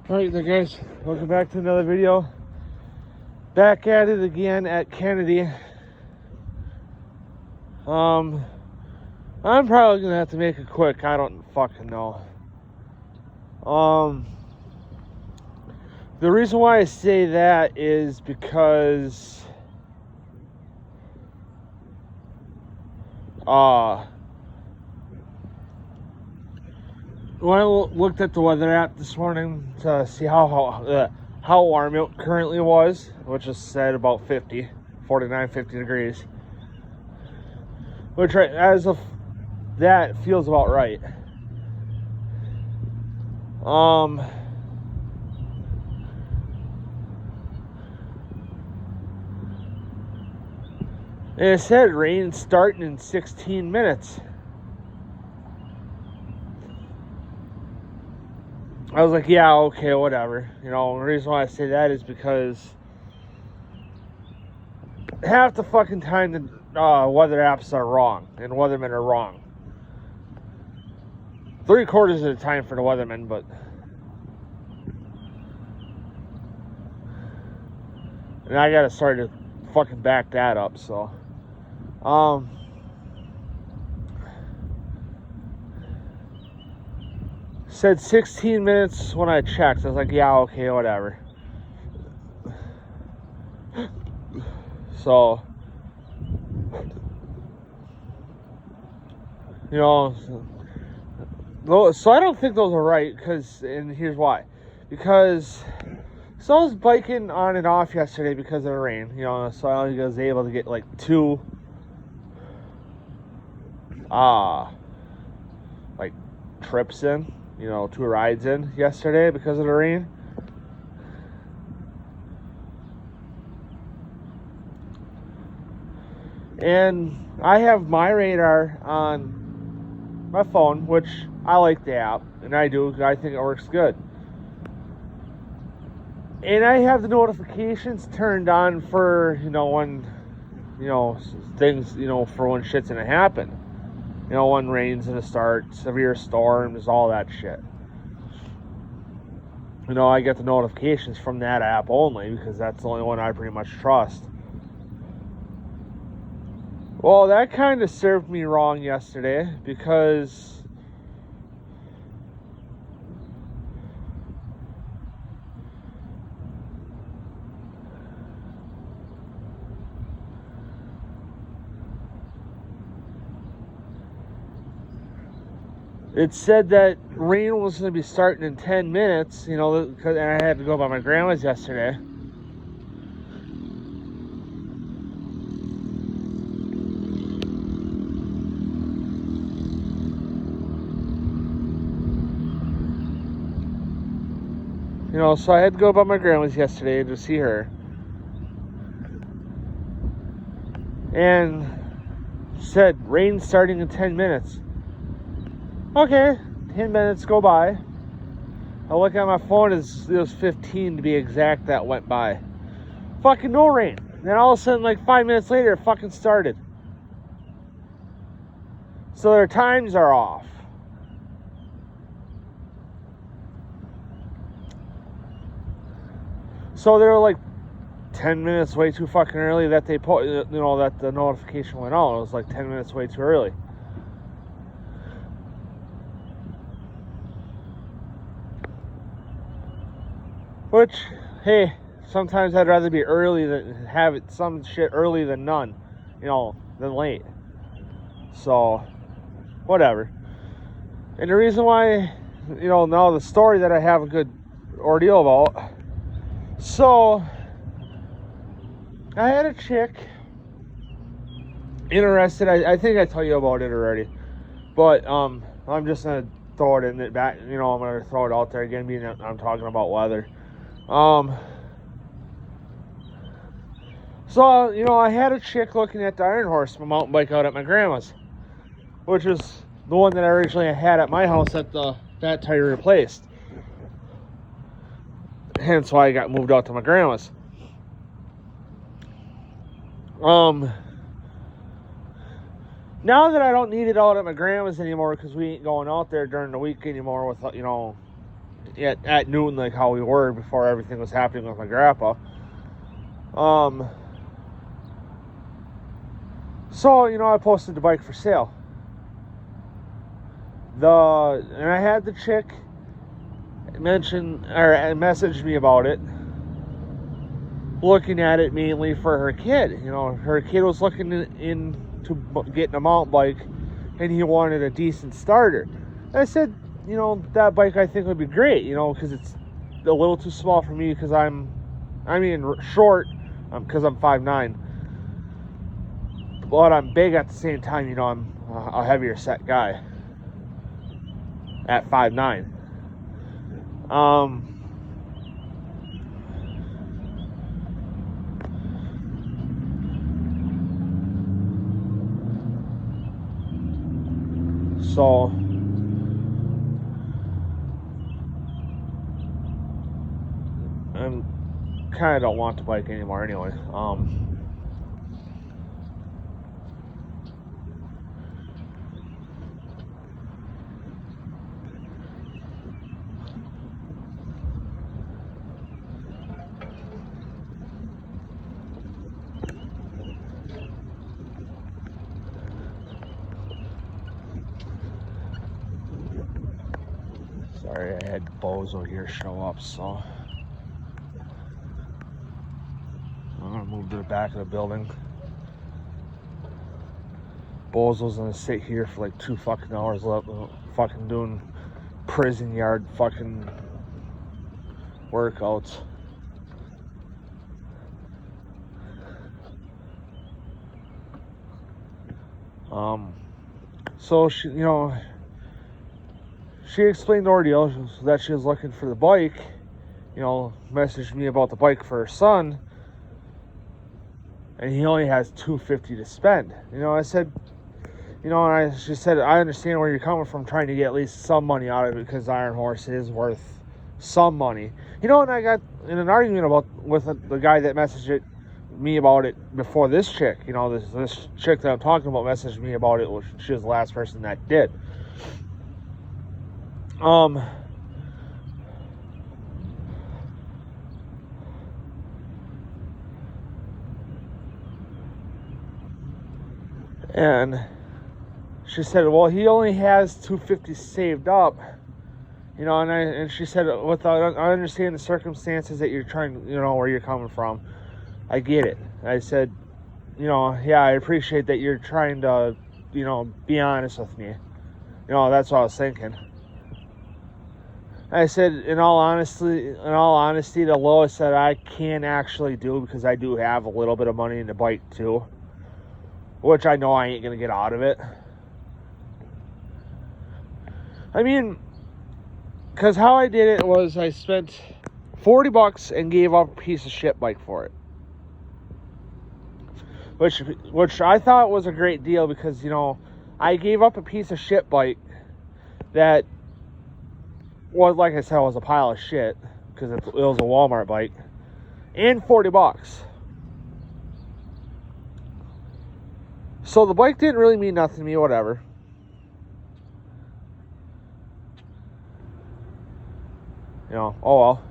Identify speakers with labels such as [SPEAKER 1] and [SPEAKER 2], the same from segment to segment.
[SPEAKER 1] Alright there guys, welcome back to another video. Back at it again at Kennedy. I'm probably gonna have to make it quick, I don't fucking know. The reason why I say that is because when I looked at the weather app this morning to see how warm it currently was, which is said about 49, 50 degrees, which as of that feels about right. And it said rain starting in 16 minutes. I was like, yeah, okay, whatever. You know, the reason why I say that is because half the fucking time the weather apps are wrong and weathermen are wrong. 3/4 of the time for the weathermen, but and I gotta start to fucking back that up, so said 16 minutes when I checked. I was like, yeah, okay, whatever. So, you know, so I don't think those are right, and here's why. Because so I was biking on and off yesterday because of the rain, you know, so I was able to get like two trips in, you know, 2 rides in yesterday because of the rain. And I have my radar on my phone, which I like the app, and I do. I think it works good. And I have the notifications turned on for, you know, when, you know, things, you know, for when shit's gonna happen. You know, when rain's gonna start, severe storms, all that shit. You know, I get the notifications from that app only because that's the only one I pretty much trust. Well, that kind of served me wrong yesterday because it said that rain was going to be starting in 10 minutes, you know, because I had to go by my grandma's yesterday. You know, so I had to go by my grandma's yesterday to see her. And said rain starting in 10 minutes. Okay, 10 minutes go by. I look at my phone, it was 15 to be exact that went by. Fucking no rain. Then all of a sudden, like 5 minutes later, it fucking started. So their times are off. So they were like 10 minutes way too fucking early that they put, you know, that the notification went out. It was like 10 minutes way too early. Which, hey, sometimes I'd rather be early than have it some shit early than none, you know, than late. So, whatever. And the reason why, you know, now the story that I have a good ordeal about. So, I had a chick interested. I think I told you about it already. But, I'm just going to throw it in it back. You know, I'm going to throw it out there again, being I'm talking about weather. So, you know, I had a chick looking at the Iron Horse, my mountain bike out at my grandma's, which was the one that I originally had at my house that the fat tire replaced. Hence why I got moved out to my grandma's. Now that I don't need it out at my grandma's anymore because we ain't going out there during the week anymore with, you know, at noon, like how we were before everything was happening with my grandpa. So, I posted the bike for sale. And I had the chick message me about it, looking at it mainly for her kid. Her kid was looking into getting a mountain bike, and he wanted a decent starter. And I said, that bike I think would be great, because it's a little too small for me, because I'm short, because I'm 5'9", but I'm big at the same time. I'm a heavier set guy at 5'9". So I kind of don't want the bike anymore anyway. Sorry, I had Bozo here show up, so I'm gonna move to the back of the building. Bozo's gonna sit here for like 2 fucking hours fucking doing prison yard fucking workouts. So she explained the ordeal, that she was looking for the bike, messaged me about the bike for her son, and he only has $250 to spend. I said, she said, I understand where you're coming from, trying to get at least some money out of it, because Iron Horse is worth some money. And I got in an argument with the guy that messaged me about it before this chick. This chick that I'm talking about messaged me about it. She was the last person that did. And she said, well, he only has $250 saved up, and she said, I understand the circumstances that you're trying, where you're coming from. I get it. I said, yeah, I appreciate that you're trying to, be honest with me. That's what I was thinking. I said, in all honesty, the lowest that I can actually do, because I do have a little bit of money in the bike too, which I know I ain't gonna get out of it. Because how I did it was I spent $40 and gave up a piece of shit bike for it. Which I thought was a great deal, because, I gave up a piece of shit bike that was, like I said, was a pile of shit, because it was a Walmart bike, and $40. So the bike didn't really mean nothing to me, whatever. Oh well.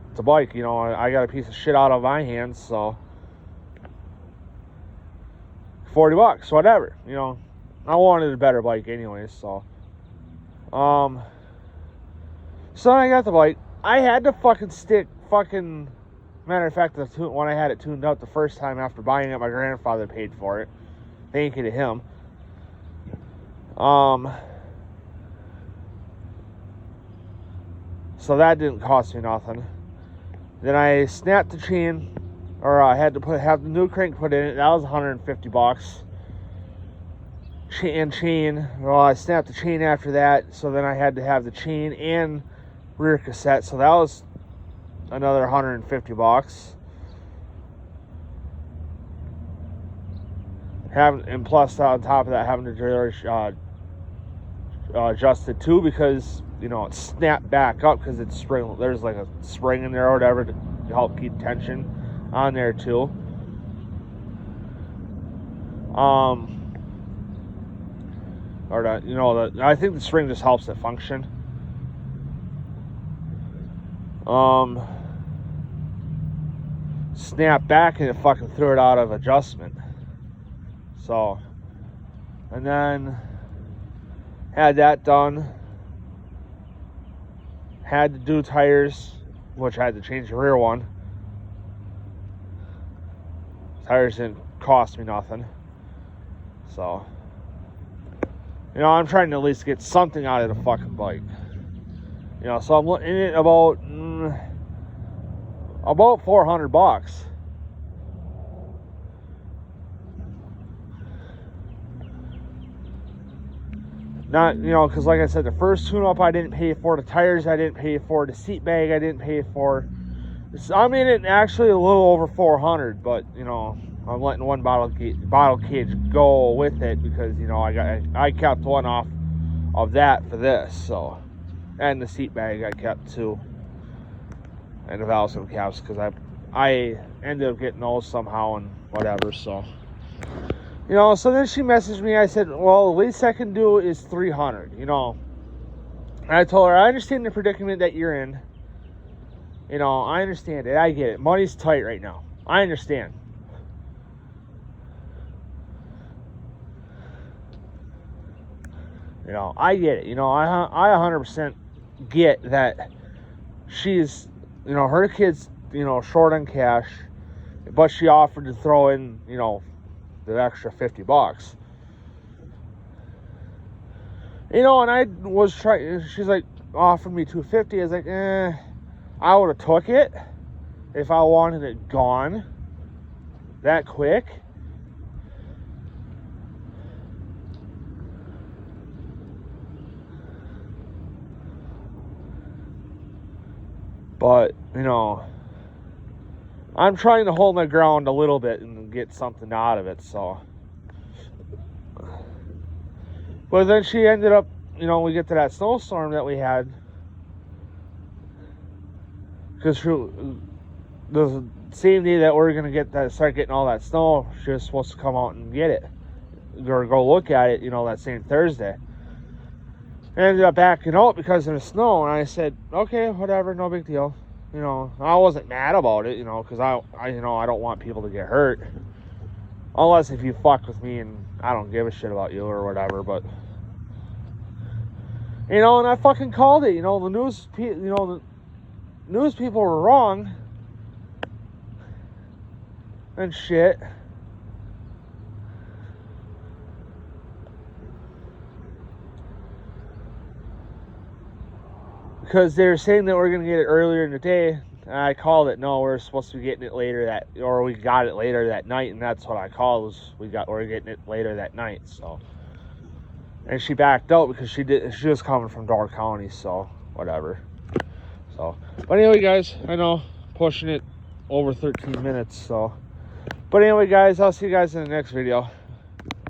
[SPEAKER 1] It's a bike, I got a piece of shit out of my hands, so $40, whatever. I wanted a better bike anyways, so so I got the bike. I had to matter of fact, when I had it tuned up the first time after buying it, my grandfather paid for it. Thank you to him. So that didn't cost me nothing. Then I snapped the chain, or I had to have the new crank put in it. That was $150. Chain. Well, I snapped the chain after that, so then I had to have the chain and rear cassette. So that was another $150. And plus on top of that, having to adjust it too, because it snapped back up, because it's spring. There's like a spring in there or whatever to help keep tension on there too. I think the spring just helps it function. snapped back and it fucking threw it out of adjustment. So, and then had that done. Had to do tires, which I had to change the rear one. Tires didn't cost me nothing. So, you know, I'm trying to at least get something out of the fucking bike. You know, so I'm looking at about $400. Not, you know, because like I said, the first tune-up I didn't pay for, the tires I didn't pay for, the seat bag I didn't pay for. I mean, it actually a little over 400, but you know, I'm letting one bottle cage go with it because you know I kept one off of that for this, so, and the seat bag I kept too, and the valve stem caps because I ended up getting those somehow and whatever, so. You know, so then she messaged me. I said, well, the least I can do is 300, you know. And I told her, I understand the predicament that you're in. You know, I understand it. I get it. Money's tight right now. I understand. You know, I get it. You know, I 100% get that she's, you know, her kid's, you know, short on cash. But she offered to throw in, you know, the extra $50. You know, and I was trying, she's like, offered me $250. I was like, I would have took it if I wanted it gone that quick. But, you know, I'm trying to hold my ground a little bit and get something out of it, so. But then she ended up, you know, we get to that snowstorm that we had. Because the same day that we're going to start getting all that snow, she was supposed to come out and get it. Or go look at it, you know, that same Thursday. I ended up backing out because of the snow, and I said, okay, whatever, no big deal. You know, I wasn't mad about it, you know, because you know, I don't want people to get hurt. Unless if you fuck with me and I don't give a shit about you or whatever, but. You know, and I fucking called it, you know, the news people were wrong. And shit. Because they were saying that we're going to get it earlier in the day. And I called it, no, we're supposed to be getting it later we got it later that night. And that's what I called, was we're getting it later that night, so. And she backed out because she was coming from Door County, so whatever. So, but anyway, guys, I know pushing it over 13 minutes, so. But anyway, guys, I'll see you guys in the next video.